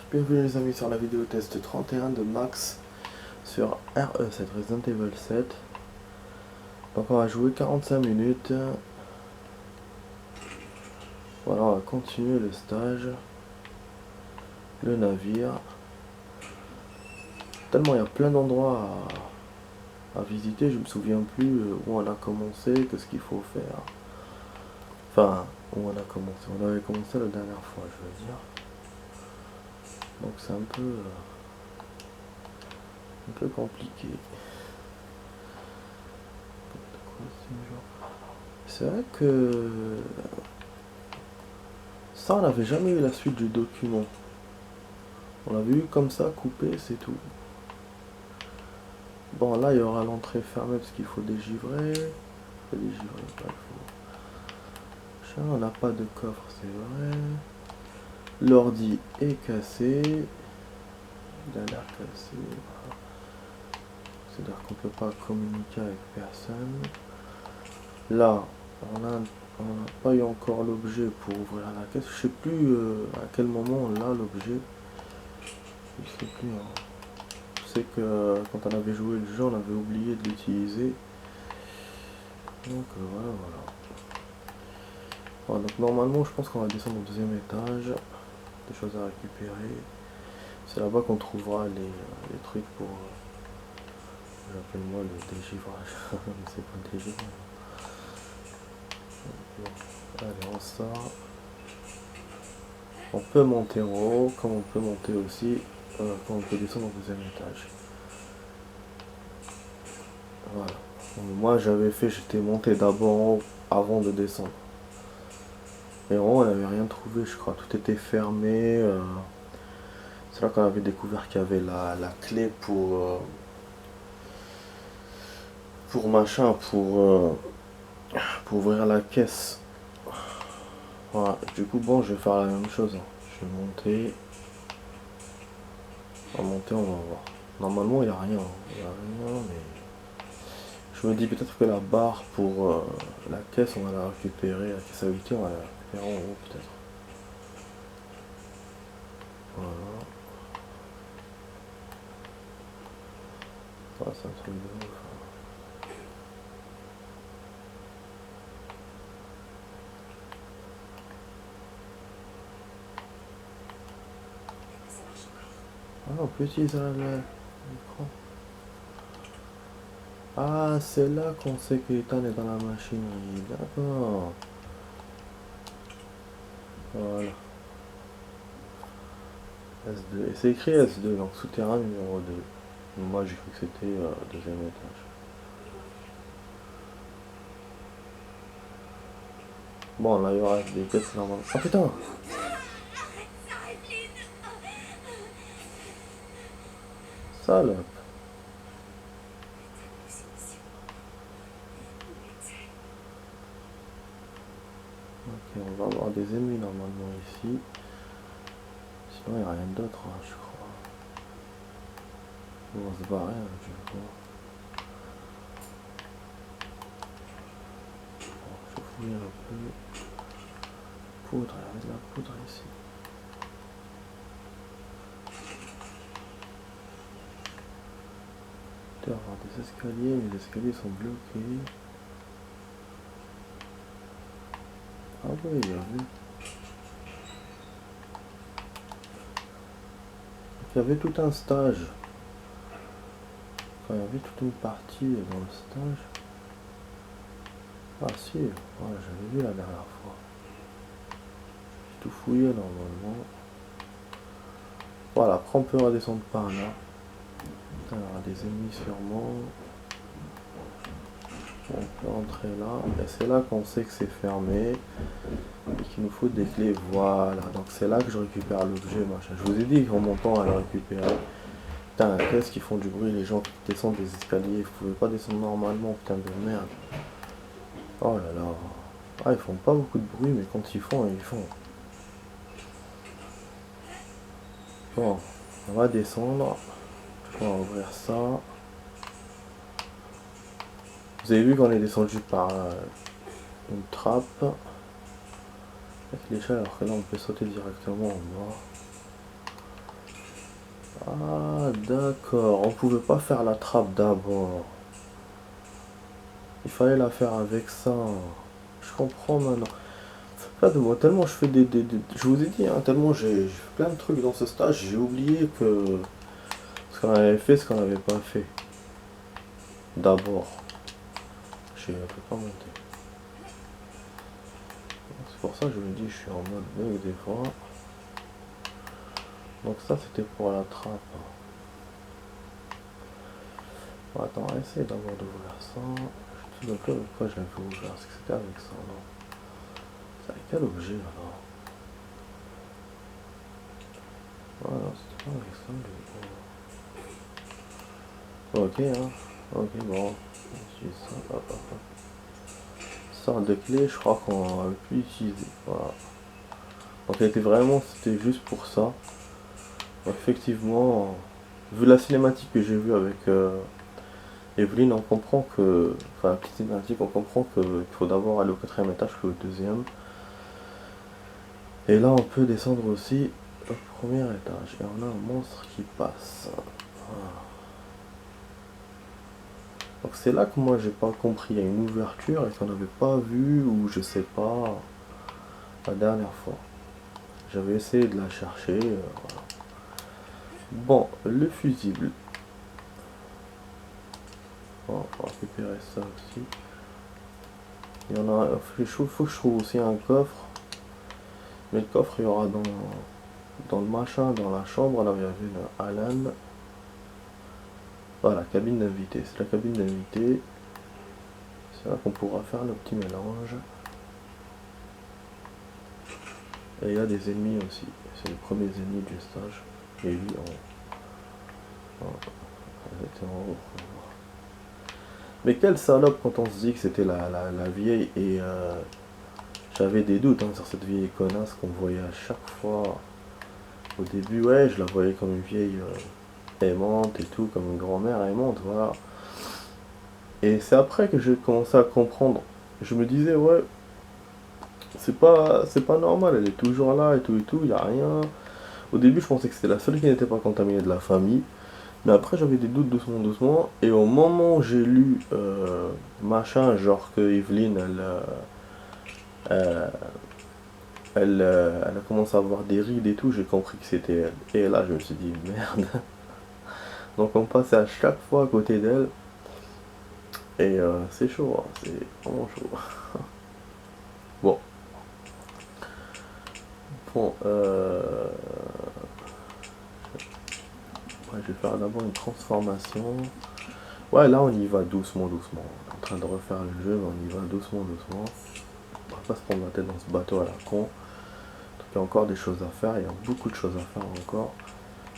Bienvenue les amis sur la vidéo test 31 de Max sur RE7 Resident Evil 7. Donc on va jouer 45 minutes. Voilà, on va continuer le stage. Le navire. Tellement il y a plein d'endroits à visiter, je me souviens plus où on a commencé, qu'est-ce qu'il faut faire. Enfin, où on a commencé. On avait commencé la dernière fois, je veux dire. Donc c'est un peu compliqué. C'est vrai que ça, on n'avait jamais eu la suite du document. On l'avait eu comme ça, coupé, c'est tout. Bon, là, il y aura l'entrée fermée parce qu'il faut dégivrer. Il faut dégivrer, pas il faut. On n'a pas de coffre, c'est vrai. L'ordi est cassé. Il a l'air cassé. C'est-à-dire qu'on peut pas communiquer avec personne. Là, on n'a pas eu encore l'objet pour ouvrir la caisse. Je sais plus à quel moment on a l'objet. Je sais plus. Hein. Je sais que quand on avait joué le jeu, on avait oublié de l'utiliser. Donc voilà. Voilà, donc normalement, je pense qu'on va descendre au deuxième étage. Des choses à récupérer. C'est là-bas qu'on trouvera les trucs pour... j'appelle moi le dégivrage. Mais c'est pas le dégivrage. Bon, allez, on sort. On peut monter en haut, comme on peut monter aussi, quand on peut descendre au deuxième étage. Voilà. Moi j'avais fait, j'étais monté d'abord en haut avant de descendre. Et en haut on n'avait rien trouvé, je crois, tout était fermé. C'est là qu'on avait découvert qu'il y avait la clé pour machin, pour ouvrir la caisse. Voilà, du coup bon je vais faire la même chose. Hein. Je vais monter. On va monter, on va voir. Normalement il n'y a rien. Il y a rien, mais... je me dis peut-être que la barre pour la caisse, on va la récupérer, la caisse à outils, on va la récupérer en haut peut-être. Voilà. Ah, c'est un truc de ouf. Ah, on peut utiliser l'écran. Ah, c'est là qu'on sait que Ethan est dans la machinerie. D'accord. Voilà. S2. Et c'est écrit S2, donc souterrain numéro 2. Moi j'ai cru que c'était deuxième étage. Bon, là il y aura des quêtes normales. Oh putain! Salope! Ok, on va avoir des ennemis normalement ici. Sinon il n'y a rien d'autre, hein, je crois. On va se barrer, hein, je crois. Bon, je vais fouiller un peu. Poudre, il y avait de la poudre ici. Il doit y avoir des escaliers, mais les escaliers sont bloqués. Ah oui, il y avait. Il y avait tout un stage. Enfin, il y avait toute une partie dans le stage. Ah si, voilà, j'avais vu la dernière fois. J'ai tout fouillé normalement. Voilà, après on peut redescendre par là. Il y aura des ennemis sûrement. On peut entrer là. Et c'est là qu'on sait que c'est fermé. Et qu'il nous faut des clés. Voilà, donc c'est là que je récupère l'objet, machin. Je vous ai dit qu'en montant à le récupérer. Putain, qu'est-ce qu'ils font du bruit les gens qui descendent des escaliers. Vous pouvez pas descendre normalement, putain de merde. Oh là là. Ah, ils font pas beaucoup de bruit, mais quand ils font, ils font. Bon, on va descendre. On va ouvrir ça. Vous avez vu qu'on est descendu par une trappe. Avec l'échelle, alors que là on peut sauter directement en bas. Ah, d'accord. On pouvait pas faire la trappe d'abord. Il fallait la faire avec ça. Je comprends maintenant. En fait, moi, tellement je fais je vous ai dit, hein, tellement j'ai fait plein de trucs dans ce stage, j'ai oublié que ce qu'on avait fait, ce qu'on n'avait pas fait. D'abord. Je peux pas monter. C'est pour ça que je me dis, je suis en mode bug des fois. Donc ça, c'était pour la trappe. Bon, attends, on va essayer d'abord d'ouvrir ça. Je me souviens pas pourquoi j'avais ouvert. Est-ce que c'était avec ça, non? C'est avec quel objet, alors? Ah non, c'était pas avec ça, lui. Ok, hein. Ok, bon. J'utilise ça, hop, hop, hop. Sorte de clé, je crois qu'on a pu utiliser. Voilà. Donc elle était vraiment, c'était juste pour ça. Donc, effectivement, vu la cinématique que j'ai vue avec Evelyne, on comprend que, enfin la petite cinématique, on comprend qu'il faut d'abord aller au quatrième étage que au deuxième. Et là on peut descendre aussi au premier étage. Et on a un monstre qui passe. Voilà. Donc c'est là que moi j'ai pas compris. Il y a une ouverture et qu'on n'avait pas vu ou je sais pas la dernière fois. J'avais essayé de la chercher. Voilà. Bon, le fusible. Bon, on va récupérer ça aussi. Il y en a. Il faut que je trouve aussi un coffre. Mais le coffre il y aura dans le machin, dans la chambre. Là où il y avait le Alan. Voilà, cabine d'invité. C'est la cabine d'invité. C'est là qu'on pourra faire le petit mélange. Et il y a des ennemis aussi. C'est les premiers ennemis du stage. Et lui en haut. Mais quelle salope quand on se dit que c'était la vieille et j'avais des doutes hein, sur cette vieille connasse qu'on voyait à chaque fois. Au début, ouais, je la voyais comme une vieille aimante et tout, comme une grand-mère aimante, voilà. Et c'est après que j'ai commencé à comprendre. Je me disais, ouais, c'est pas normal, elle est toujours là et tout, y a rien. Au début, je pensais que c'était la seule qui n'était pas contaminée de la famille. Mais après, j'avais des doutes doucement, doucement. Et au moment où j'ai lu machin, genre que Evelyne, euh, elle a commencé à avoir des rides et tout, j'ai compris que c'était elle. Et là, je me suis dit, merde. Donc, on passait à chaque fois à côté d'elle. Et c'est chaud, hein, c'est vraiment chaud. Bon. Bon, ouais, je vais faire d'abord une transformation. Ouais, là, on y va doucement, doucement. On est en train de refaire le jeu, mais on y va doucement, doucement. On va pas se prendre la tête dans ce bateau à la con. Donc, il y a encore des choses à faire, il y a beaucoup de choses à faire encore.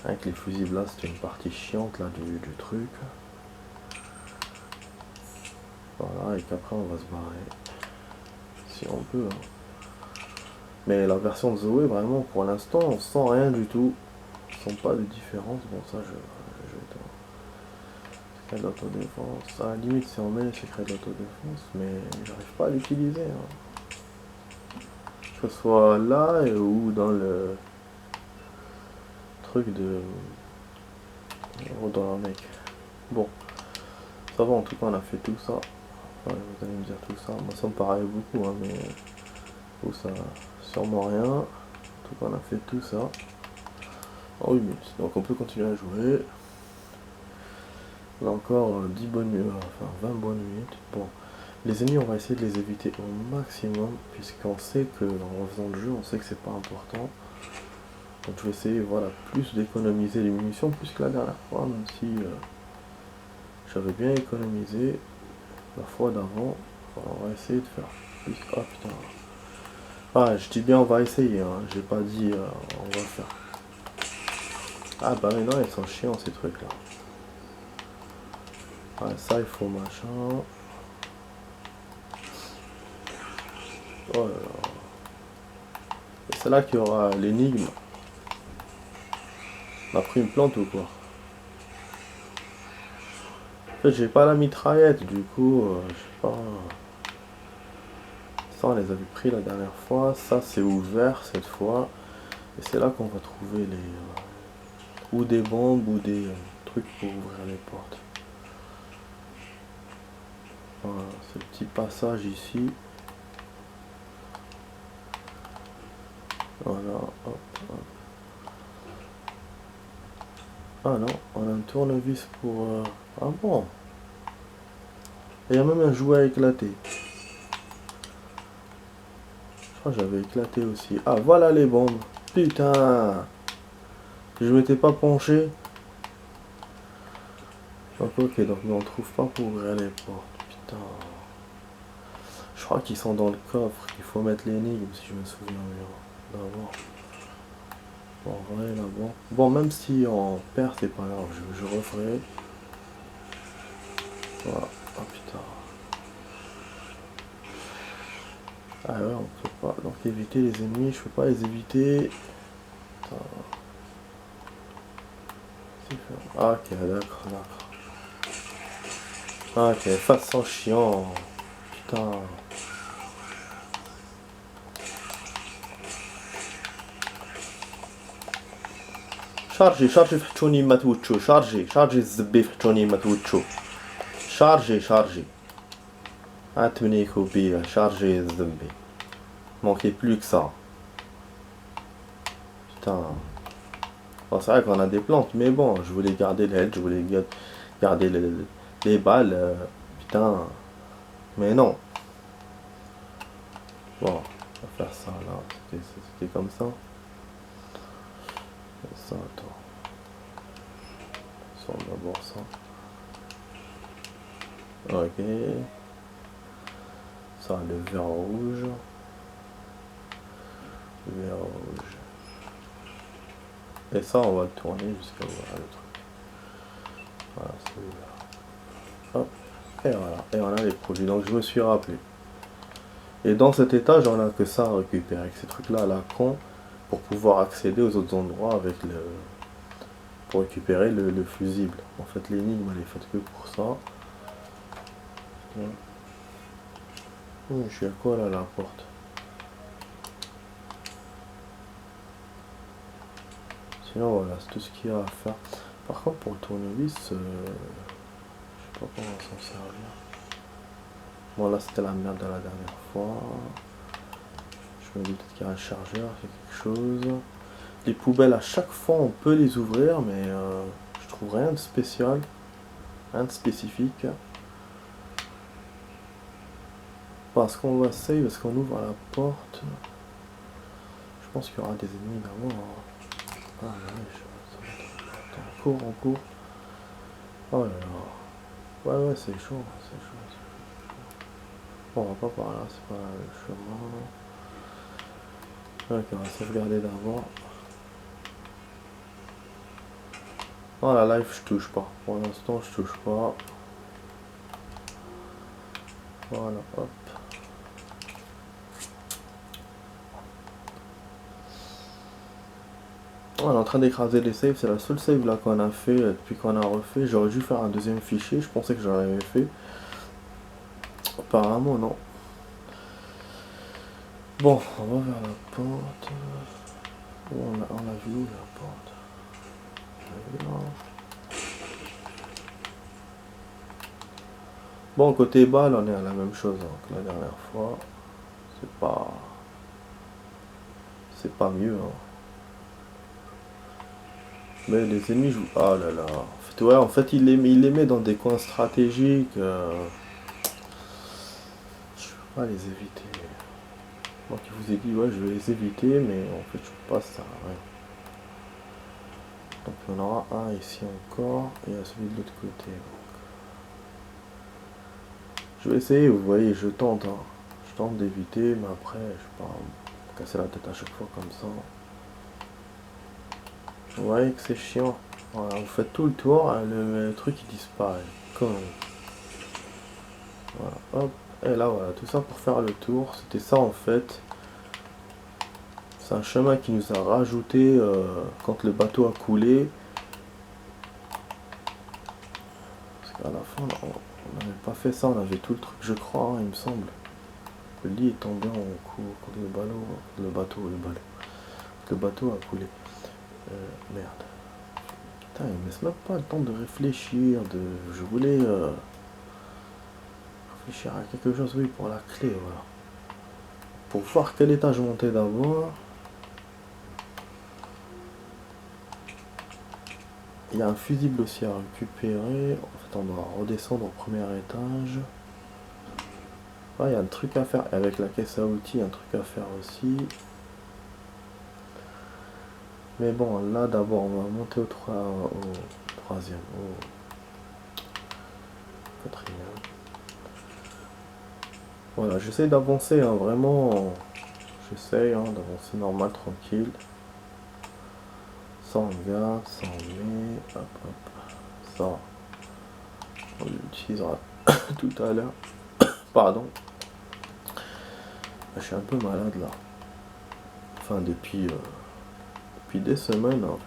Avec les fusibles là, c'était une partie chiante là du truc. Voilà, et qu'après on va se barrer. Si on peut. Hein. Mais la version de Zoé, vraiment, pour l'instant, on sent rien du tout. On sent pas de différence. Bon, ça, je vais secret d'autodéfense. À la limite, si on met le secret d'autodéfense, mais j'arrive pas à l'utiliser. Hein. Que ce soit là ou dans le truc de. Dans un mec. Bon, ça va, en tout cas, on a fait tout ça. Ouais, vous allez me dire tout ça. Moi, ça me paraît beaucoup, hein, mais. Ou ça, sûrement rien. En tout cas, on a fait tout ça. En 8 minutes. Donc, on peut continuer à jouer. Là encore 10 bonnes minutes, enfin 20 bonnes minutes. Bon, les ennemis, on va essayer de les éviter au maximum, puisqu'on sait que, en faisant le jeu, on sait que c'est pas important. Donc je vais essayer, voilà, plus d'économiser les munitions, plus que la dernière fois, même si j'avais bien économisé la fois d'avant. Enfin, on va essayer de faire plus. Ah putain. Ah, je dis bien on va essayer, hein. J'ai pas dit on va faire. Ah bah mais non, ils sont chiants ces trucs là. Ouais, ça il faut machin. Oh là là. C'est là qu'il y aura l'énigme. On a pris une plante ou quoi? En fait, j'ai pas la mitraillette, du coup, je sais pas. Ça, on les avait pris la dernière fois. Ça, c'est ouvert cette fois. Et c'est là qu'on va trouver ou des bombes ou des trucs pour ouvrir les portes. Voilà, ce petit passage ici. Voilà, hop, hop. Ah non, on a un tournevis pour... Ah bon. Il y a même un jouet à éclater. Je crois que j'avais éclaté aussi. Ah, voilà les bombes. Putain. Je m'étais pas penché. Donc ok, donc on trouve pas pour ouvrir les portes. Putain. Je crois qu'ils sont dans le coffre. Il faut mettre l'énigme si je me souviens bien. D'abord. Bon, ouais, là, bon. Bon, même si on perd, c'est pas grave. Je referai. Voilà. Oh putain. Ah ouais, on peut pas. Donc éviter les ennemis, je peux pas les éviter. Putain. Ah, ok, d'accord, d'accord. Ok, façon chiant. Putain. شارجي شارجي فحشوني ما توتشو شارجي شارجي الزبي فحشوني ما توتشو شارجي شارجي عتمنيكو بيا شارجي الزبي manquait plus que ça. Putain. Bon, c'est vrai qu'on a des plantes, mais bon, je voulais garder l'aide, je voulais garder les balles. Putain. Mais non. Bon, on va faire ça là. C'était comme ça. Ça, attends. Ça, d'abord ça. Ok. Ça, le vert rouge. Vert rouge. Et ça, on va le tourner jusqu'à voir le truc. Voilà, c'est ouvert. Hop. Et voilà. Et on a les produits. Donc, je me suis rappelé. Et dans cet étage, on a que ça à récupérer. Avec ces trucs-là à la con. Pour pouvoir accéder aux autres endroits avec le... Pour récupérer le fusible. En fait, l'énigme, elle est faite que pour ça. Je suis à quoi là, la porte? Sinon, voilà, c'est tout ce qu'il y a à faire. Par contre, pour le tournevis, je sais pas comment s'en servir. Bon, là, c'était la merde de la dernière fois. Je me dis peut-être qu'il y a un chargeur, quelque chose. Les poubelles, à chaque fois, on peut les ouvrir, mais je trouve rien de spécial. Rien de spécifique. Parce qu'on va save, parce qu'on ouvre la porte. Je pense qu'il y aura des ennemis d'abord. Ah ouais, attends, on court. Oh là là. Ouais, c'est chaud, c'est chaud. Bon, on va pas par là, c'est pas le chemin. Ok, on va sauvegarder d'abord. Oh la live, je touche pas. Pour l'instant, je touche pas. Voilà, hop. On est en train d'écraser les saves, c'est la seule save là qu'on a fait depuis qu'on a refait. J'aurais dû faire un deuxième fichier, je pensais que j'en avais fait. Apparemment non. Bon, on va vers la porte. On a vu où la porte? Bon, côté balle, on est à la même chose que la dernière fois. C'est pas mieux. Hein. Mais les ennemis jouent... Ah là là. En fait il les met dans des coins stratégiques. Je peux pas les éviter. Moi qui vous ai dit, ouais, je vais les éviter, mais en fait, je peux pas ça. Ouais. Donc, on aura un ici encore, et celui de l'autre côté. Donc. Je vais essayer, vous voyez, je tente. Hein. Je tente d'éviter, mais après, je vais pas me casser la tête à chaque fois comme ça. Vous voyez que c'est chiant. Voilà, vous faites tout le tour, hein, le truc il disparaît. Comme... Voilà, hop. Et là, voilà, tout ça pour faire le tour. C'était ça en fait. C'est un chemin qui nous a rajouté quand le bateau a coulé. Parce qu'à la fin, on n'avait pas fait ça, on avait tout le truc, je crois, hein, il me semble. Le lit est tombé en cours quand le bateau a coulé. Merde. Putain, il me laisse même pas le temps de réfléchir, Je voulais réfléchir à quelque chose, oui, pour la clé, voilà. Pour voir quel étage monter d'abord. Il y a un fusible aussi à récupérer. En fait, on doit redescendre au premier étage. Ah, il y a un truc à faire. Avec la caisse à outils, il y a un truc à faire aussi. Mais bon, là d'abord, on va monter au troisième, au quatrième. Voilà, j'essaie d'avancer, hein, vraiment. J'essaie d'avancer normal, tranquille. Ça on garde, ça on met. Hop, hop. Ça, on l'utilisera tout à l'heure. Pardon. Je suis un peu malade là. Enfin, depuis des semaines, hein,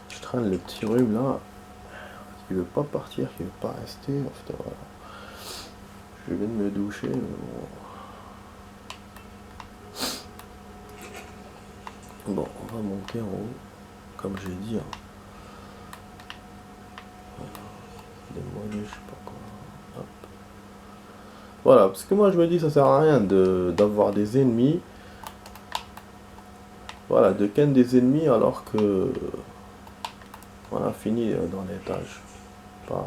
je traîne le petit rhume là. Il veut pas partir, il veut pas rester. En fait, voilà. Je viens de me doucher, mais bon. Bon, on va monter en haut, comme j'ai dit. Hein. Voilà. Des monnaies, je sais pas quoi. Hop. Voilà, parce que moi je me dis ça sert à rien d'avoir des ennemis. Voilà, de ken des ennemis alors que on a fini dans l'étage. Pas...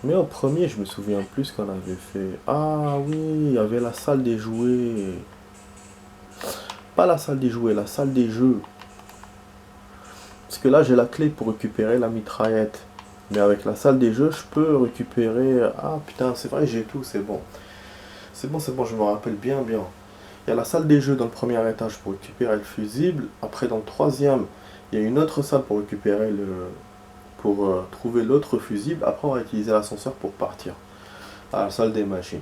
Mais en premier, je me souviens plus qu'on avait fait. Ah oui, il y avait la salle des jouets. Pas la salle des jouets, la salle des jeux. Parce que là, j'ai la clé pour récupérer la mitraillette. Mais avec la salle des jeux, je peux récupérer... Ah putain, c'est vrai, j'ai tout, c'est bon. C'est bon, je me rappelle bien. Il y a la salle des jeux dans le premier étage pour récupérer le fusible. Après, dans le troisième, il y a une autre salle pour récupérer pour trouver l'autre fusible. Après, on va utiliser l'ascenseur pour partir à la salle des machines.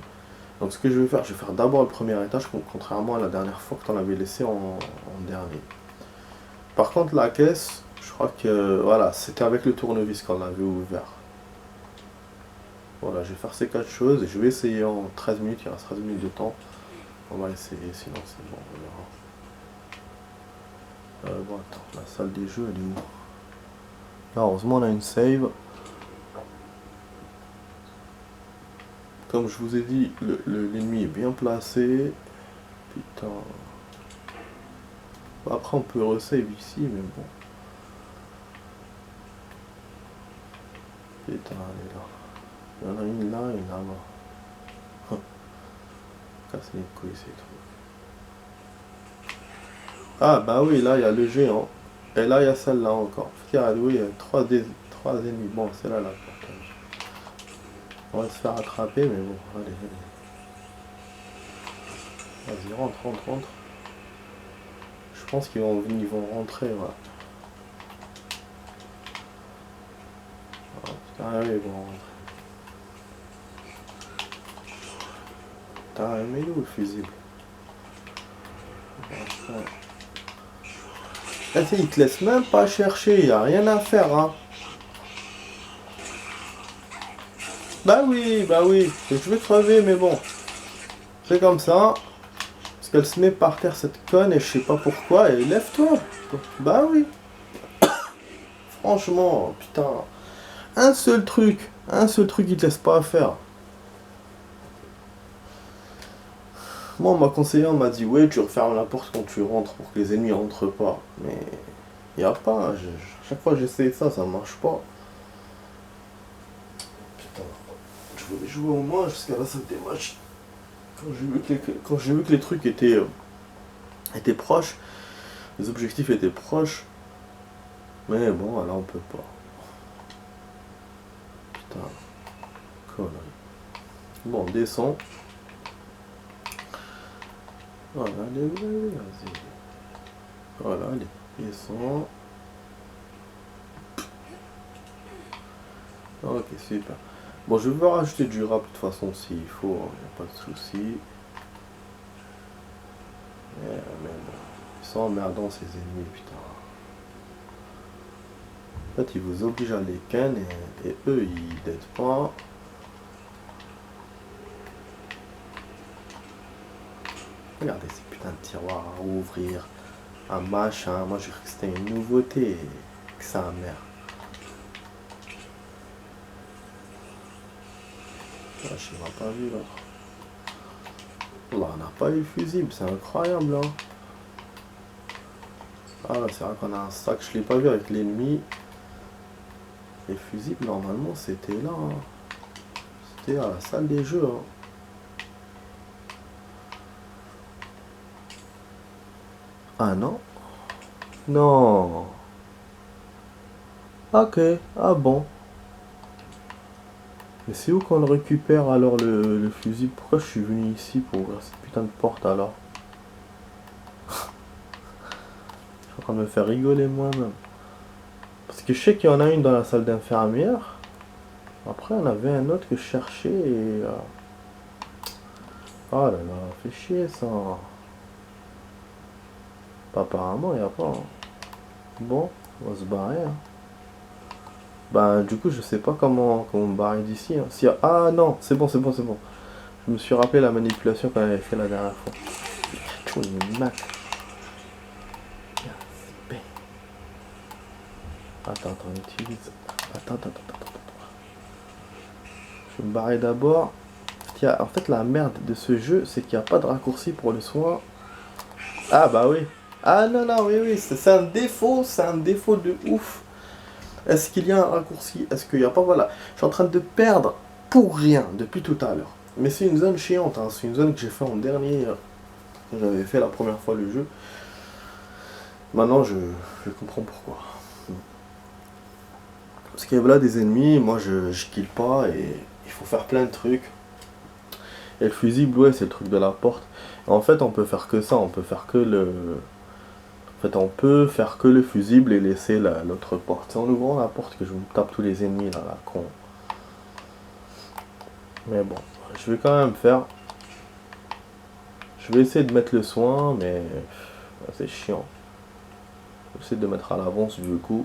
Donc ce que je vais faire d'abord le premier étage, contrairement à la dernière fois que tu en avais laissé en dernier. Par contre, la caisse, je crois que voilà, c'était avec le tournevis qu'on l'avait ouvert. Voilà, je vais faire ces 4 choses et je vais essayer en 13 minutes, il reste 13 minutes de temps. On va essayer, sinon c'est bon, on verra. Bon, attends, la salle des jeux, elle est où? Là, heureusement, on a une save. Comme je vous ai dit, l'ennemi est bien placé. Putain. Après, on peut resave ici, mais bon. Putain, elle est là. Il y en a une là et une là-bas. Casse les couilles, ces trucs. Ah, bah oui, là, il y a le géant. Et là, il y a celle-là encore. Regarde, oui, il y a 3 ennemis. Bon, c'est là, là. On va se faire attraper, mais bon, allez. Vas-y, rentre. Je pense qu'ils vont rentrer, voilà. Ah oui, ils vont rentrer. Putain, mais où le fusible? Là, tu sais, ils te laissent même pas chercher, il n'y a rien à faire, hein. Bah oui, je vais crever, mais bon. C'est comme ça. Parce qu'elle se met par terre, cette conne, et je sais pas pourquoi, et lève-toi. Bah oui. Franchement, putain. Un seul truc, il te laisse pas faire. Moi, on m'a conseillé, on m'a dit, ouais, tu refermes la porte quand tu rentres pour que les ennemis rentrent pas. Mais il n'y a pas, chaque fois que j'essaie ça marche pas. Putain, je voulais jouer au moins jusqu'à la salle des matchs. Quand j'ai vu que les trucs étaient proches, les objectifs étaient proches, mais bon, là on peut pas. Putain, connerie. Bon, on descend. Voilà, allez, vas-y. Voilà, allez, descend. Ok, super. Bon, je vais rajouter du rap de toute façon s'il faut, il n'y a pas de souci. Mais bon, ils sont emmerdants ces ennemis, putain. En fait, ils vous obligent à les ken et eux, ils n'aident pas. Regardez ces putains de tiroirs à ouvrir. un machin. Moi, j'ai cru que c'était une nouveauté. Que ça merde. Ah, je n'ai pas vu là. Là, on n'a pas eu le fusible, c'est incroyable là. Ah, c'est vrai qu'on a un sac, je l'ai pas vu avec l'ennemi. Les fusibles, normalement, c'était là. Hein. C'était à la salle des jeux. Hein. Ah non? Non. Ok, ah bon. Mais c'est où qu'on le récupère alors le fusible? Pourquoi je suis venu ici pour ouvrir cette putain de porte alors? Je suis en train de me faire rigoler moi-même. Parce que je sais qu'il y en a une dans la salle d'infirmière. Après, on avait un autre que je cherchais et... Oh là là, fait chier ça. Apparemment, il n'y a pas. Hein. Bon, on va se barrer. Hein. Ben, du coup, je sais pas comment me barrer d'ici. Hein. Si, ah non, c'est bon, c'est bon, c'est bon. Je me suis rappelé la manipulation qu'on avait fait la dernière fois. Une Mac. Attends, on utilise. Attends. Je vais me barrer d'abord. En fait, la merde de ce jeu, c'est qu'il n'y a pas de raccourci pour le soin. Ah bah oui. Ah non, oui, c'est un défaut de ouf. Est-ce qu'il y a un raccourci? Est-ce qu'il n'y a pas? Voilà. Je suis en train de perdre pour rien depuis tout à l'heure. Mais c'est une zone chiante, hein. C'est une zone que j'ai fait en dernier. J'avais fait la première fois le jeu. Maintenant, je comprends pourquoi. Parce qu'il y a là des ennemis, moi je kill pas et il faut faire plein de trucs. Et le fusible, ouais, c'est le truc de la porte. Et en fait, on peut faire que ça, on peut faire que le... En fait, on peut faire que le fusible et laisser l'autre porte. C'est en ouvrant la porte que je me tape tous les ennemis, là, la con. Mais bon, je vais quand même faire... Je vais essayer de mettre le soin, mais... C'est chiant. Je vais essayer de mettre à l'avance, du coup.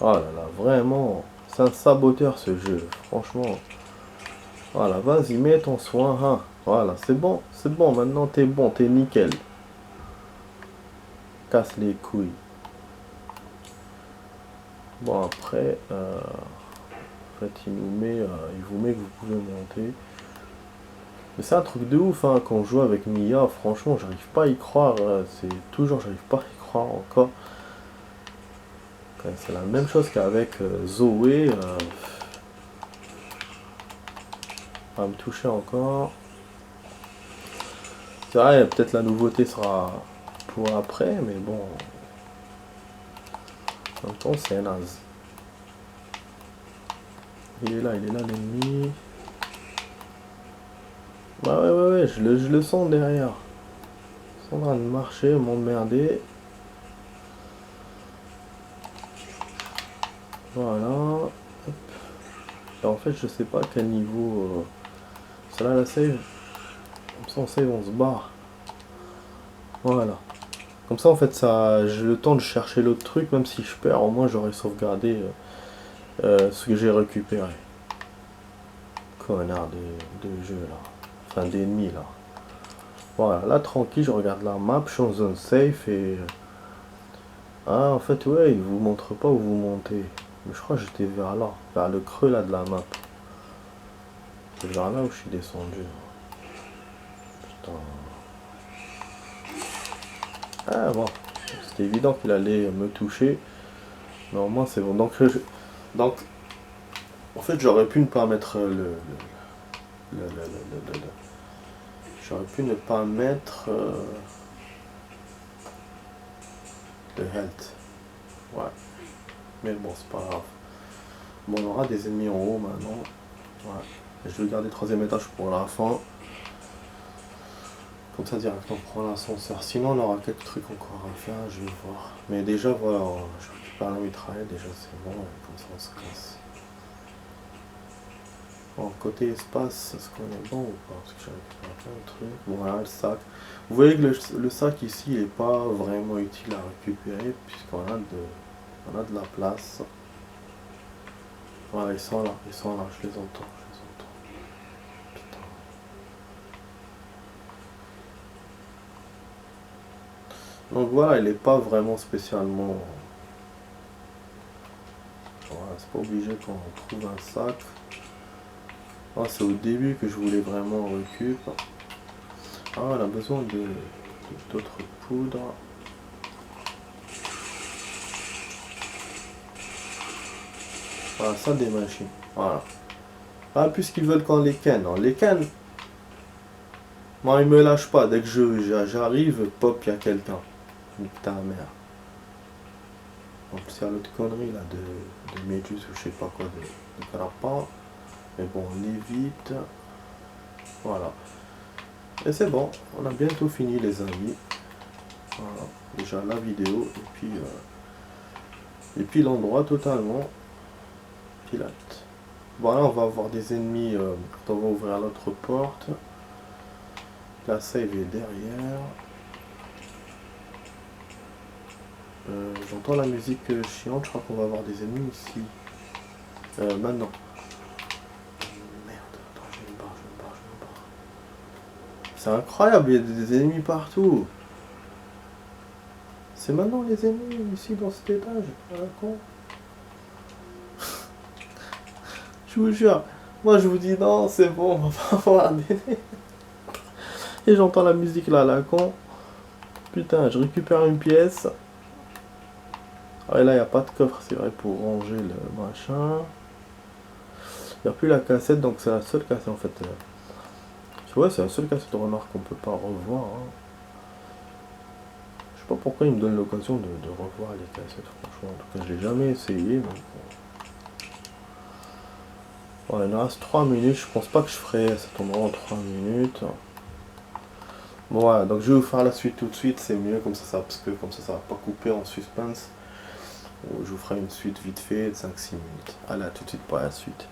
Oh là là, vraiment... C'est un saboteur, ce jeu, franchement. Voilà, vas-y, mets ton soin, hein. Voilà, c'est bon, maintenant t'es bon, t'es nickel. Casse les couilles. Bon, après, en fait, il vous met que vous pouvez monter. Mais c'est un truc de ouf, hein, quand je joue avec Mia, franchement, j'arrive pas à y croire. J'arrive pas à y croire encore. C'est la même chose qu'avec Zoé. Va me toucher encore. C'est vrai, peut-être la nouveauté sera pour après, mais bon. En même temps, c'est naze. Il est là l'ennemi. Bah ouais, je le sens derrière. Ils sont en train de marcher, m'emmerder. Voilà. Hop. Et en fait, je sais pas à quel niveau. C'est là la save. Comme ça, on save, on se barre. Voilà. Comme ça, en fait, ça, j'ai le temps de chercher l'autre truc, même si je perds, au moins j'aurais sauvegardé ce que j'ai récupéré. Connard de jeu là. Enfin, d'ennemis là. Voilà, là tranquille, je regarde la map, je suis en zone safe et... Ah, en fait, ouais, il vous montre pas où vous montez. Mais je crois que j'étais vers là, vers le creux là de la map. C'est vers là où je suis descendu. Putain. Ah bon, c'était évident qu'il allait me toucher. Mais au moins c'est bon. Donc en fait, j'aurais pu ne pas mettre j'aurais pu ne pas mettre le health. Ouais. Mais bon, c'est pas grave. Bon, on aura des ennemis en haut maintenant. Ouais. Et je vais garder le troisième étage pour la fin. Comme ça, directement, on prend l'ascenseur. Sinon, on aura quelques trucs encore à faire, je vais voir. Mais déjà, voilà, je récupère la mitraillette, déjà c'est bon, et comme ça, on se casse. Bon, côté espace, est-ce qu'on est bon ou pas? Parce que j'ai récupéré plein de trucs. Bon, voilà, le sac. Vous voyez que le sac ici, il n'est pas vraiment utile à récupérer, puisqu'on a de la place. Voilà, ils sont là, je les entends. Donc voilà, il n'est pas vraiment spécialement... Voilà, c'est pas obligé qu'on trouve un sac. Ah, c'est au début que je voulais vraiment récup. Ah, on a besoin d'autres poudres. Voilà, ça des machines. Voilà. Ah, puisqu'ils veulent qu'on les ken. On les ken. Moi, ils me lâchent pas. Dès que j'arrive, pop, il y a quelqu'un. Putain, merde. En plus, il y a l'autre connerie là de méduse ou je sais pas quoi, de carapin. Mais bon, on évite. Voilà. Et c'est bon, on a bientôt fini les amis. Voilà. Déjà la vidéo et puis l'endroit totalement pilate. Voilà, on va avoir des ennemis quand on va ouvrir l'autre porte. La save est derrière. J'entends la musique chiante, je crois qu'on va avoir des ennemis ici. Maintenant. Merde, attends, je me barre. C'est incroyable, il y a des ennemis partout. C'est maintenant les ennemis ici dans cet étage, à la con. Je vous jure, moi je vous dis non, c'est bon, on va pas avoir des... Et j'entends la musique là, à la con. Putain, je récupère une pièce. Ah, et là, il n'y a pas de coffre, c'est vrai, pour ranger le machin. Il n'y a plus la cassette, donc c'est la seule cassette en fait. Tu vois, c'est la seule cassette de remarque qu'on peut pas revoir. Hein. Je sais pas pourquoi il me donne l'occasion de revoir les cassettes, franchement. En tout cas, je l'ai jamais essayé. Donc... Bon, il nous reste 3 minutes, je pense pas que je ferai cet endroit en 3 minutes. Bon, voilà, donc je vais vous faire la suite tout de suite, c'est mieux comme ça, parce que comme ça va pas couper en suspense. Je vous ferai une suite vite fait de 5-6 minutes. Allez, à tout de suite pour la suite.